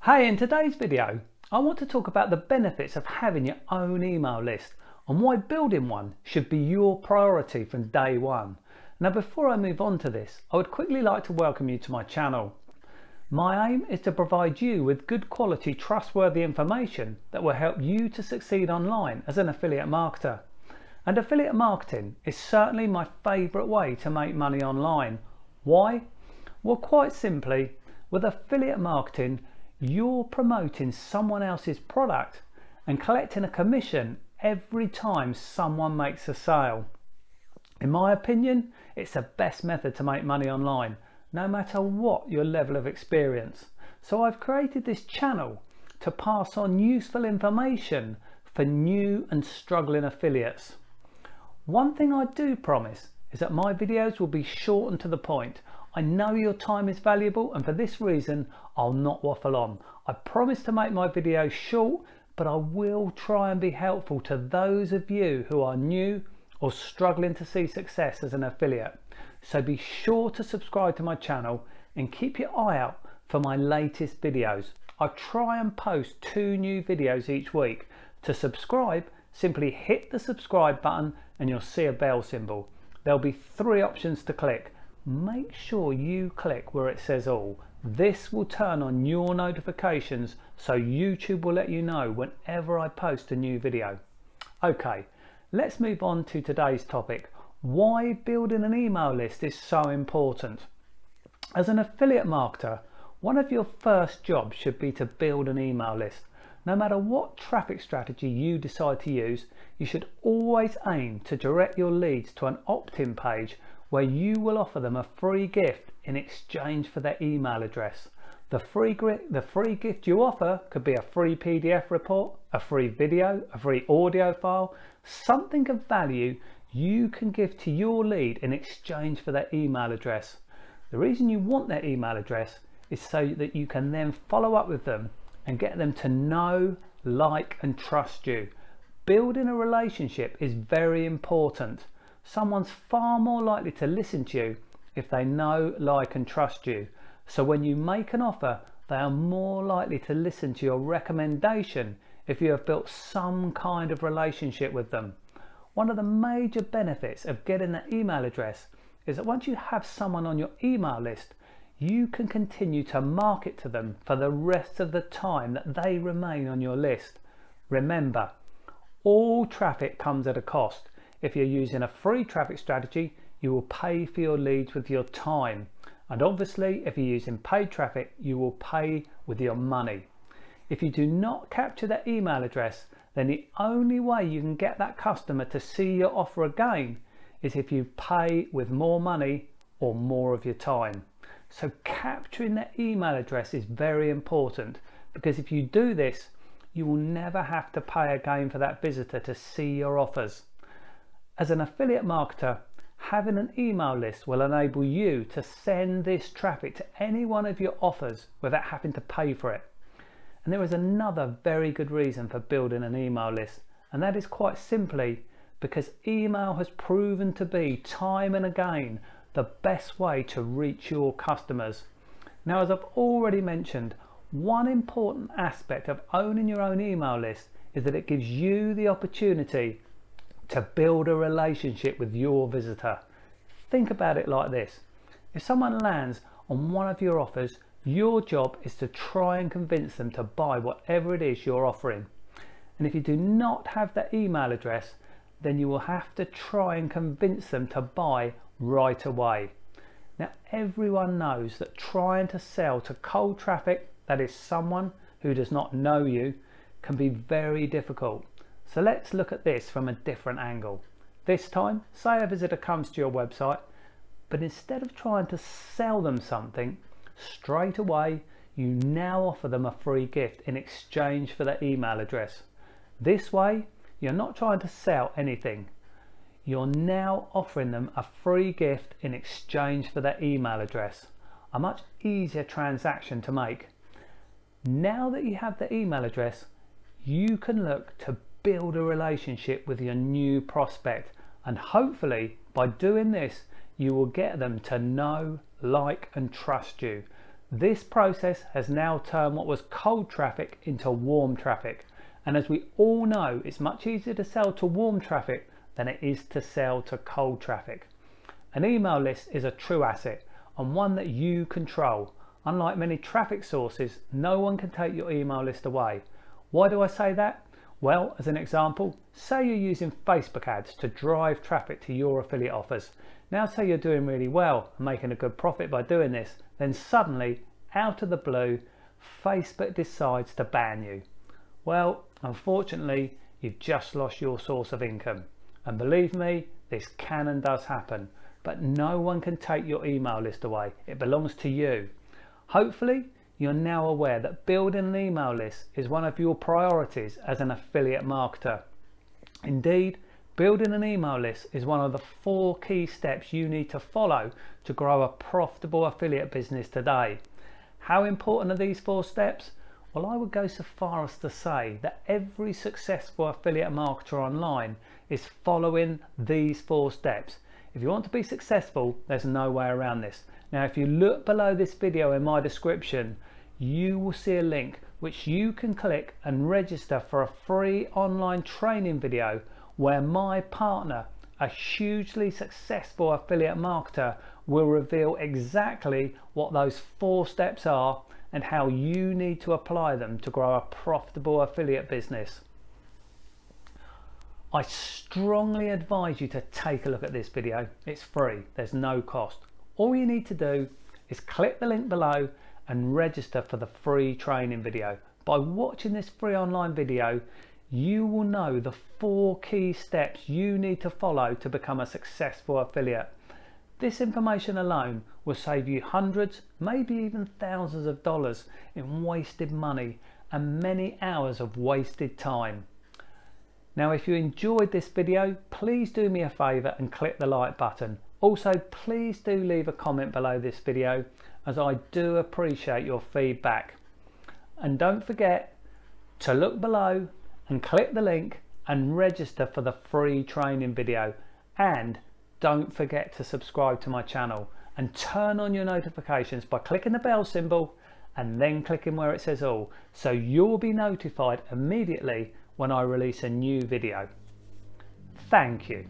Hey, in today's video, I want to talk about the benefits of having your own email list and why building one should be your priority from day one. Now, before I move on to this, I would quickly like to welcome you to my channel. My aim is to provide you with good quality, trustworthy information that will help you to succeed online as an affiliate marketer. And affiliate marketing is certainly my favourite way to make money online. Why? Well, quite simply, with affiliate marketing, you're promoting someone else's product and collecting a commission every time someone makes a sale. In my opinion, it's the best method to make money online, no matter what your level of experience. So I've created this channel to pass on useful information for new and struggling affiliates. One thing I do promise is that my videos will be short and to the point. I know your time is valuable, and for this reason I'll not waffle on. I promise to make my videos short, but I will try and be helpful to those of you who are new or struggling to see success as an affiliate. So be sure to subscribe to my channel and keep your eye out for my latest videos. I try and post 2 new videos each week. To subscribe, simply hit the subscribe button and you'll see a bell symbol. There'll be 3 options to click. Make sure you click where it says all. This will turn on your notifications so YouTube will let you know whenever I post a new video. Okay, let's move on to today's topic. Why building an email list is so important. As an affiliate marketer, one of your first jobs should be to build an email list. No matter what traffic strategy you decide to use, you should always aim to direct your leads to an opt-in page where you will offer them a free gift in exchange for their email address. The free gift you offer could be a free PDF report, a free video, a free audio file, something of value you can give to your lead in exchange for their email address. The reason you want their email address is so that you can then follow up with them and get them to know, like and trust you. Building a relationship is very important. Someone's far more likely to listen to you if they know, like and trust you. So when you make an offer, they are more likely to listen to your recommendation if you have built some kind of relationship with them. One of the major benefits of getting an email address is that once you have someone on your email list, you can continue to market to them for the rest of the time that they remain on your list. Remember, all traffic comes at a cost. If you're using a free traffic strategy, you will pay for your leads with your time. And obviously, if you're using paid traffic, you will pay with your money. If you do not capture their email address, then the only way you can get that customer to see your offer again is if you pay with more money or more of your time. So capturing their email address is very important, because if you do this, you will never have to pay again for that visitor to see your offers. As an affiliate marketer, having an email list will enable you to send this traffic to any one of your offers without having to pay for it. And there is another very good reason for building an email list, and that is quite simply because email has proven to be time and again the best way to reach your customers. Now, as I've already mentioned, one important aspect of owning your own email list is that it gives you the opportunity to build a relationship with your visitor. Think about it like this. If someone lands on one of your offers, your job is to try and convince them to buy whatever it is you're offering. And if you do not have their email address, then you will have to try and convince them to buy right away. Now, everyone knows that trying to sell to cold traffic, that is someone who does not know you, can be very difficult. So let's look at this from a different angle. This time, say a visitor comes to your website, but instead of trying to sell them something, straight away you now offer them a free gift in exchange for their email address. This way, you're not trying to sell anything. You're now offering them a free gift in exchange for their email address. A much easier transaction to make. Now that you have the email address, you can look to build a relationship with your new prospect, and hopefully by doing this you will get them to know, like and trust you. This process has now turned what was cold traffic into warm traffic, and as we all know, it's much easier to sell to warm traffic than it is to sell to cold traffic. An email list is a true asset and one that you control. Unlike many traffic sources, no one can take your email list away. Why do I say that? Well, as an example, say you're using Facebook ads to drive traffic to your affiliate offers. Now say you're doing really well and making a good profit by doing this, then suddenly, out of the blue, Facebook decides to ban you. Well, unfortunately, you've just lost your source of income. And believe me, this can and does happen, but no one can take your email list away. It belongs to you. Hopefully, you're now aware that building an email list is one of your priorities as an affiliate marketer. Indeed, building an email list is one of the 4 key steps you need to follow to grow a profitable affiliate business today. How important are these 4 steps? Well, I would go so far as to say that every successful affiliate marketer online is following these 4 steps. If you want to be successful, there's no way around this. Now, if you look below this video in my description, you will see a link which you can click and register for a free online training video where my partner, a hugely successful affiliate marketer, will reveal exactly what those 4 steps are and how you need to apply them to grow a profitable affiliate business. I strongly advise you to take a look at this video. It's free, there's no cost. All you need to do is click the link below and register for the free training video. By watching this free online video, you will know the 4 key steps you need to follow to become a successful affiliate. This information alone will save you hundreds, maybe even thousands of dollars in wasted money and many hours of wasted time. Now, if you enjoyed this video, please do me a favour and click the like button. Also, please do leave a comment below this video, as I do appreciate your feedback. And don't forget to look below and click the link and register for the free training video. And don't forget to subscribe to my channel and turn on your notifications by clicking the bell symbol and then clicking where it says all, so you'll be notified immediately when I release a new video. Thank you.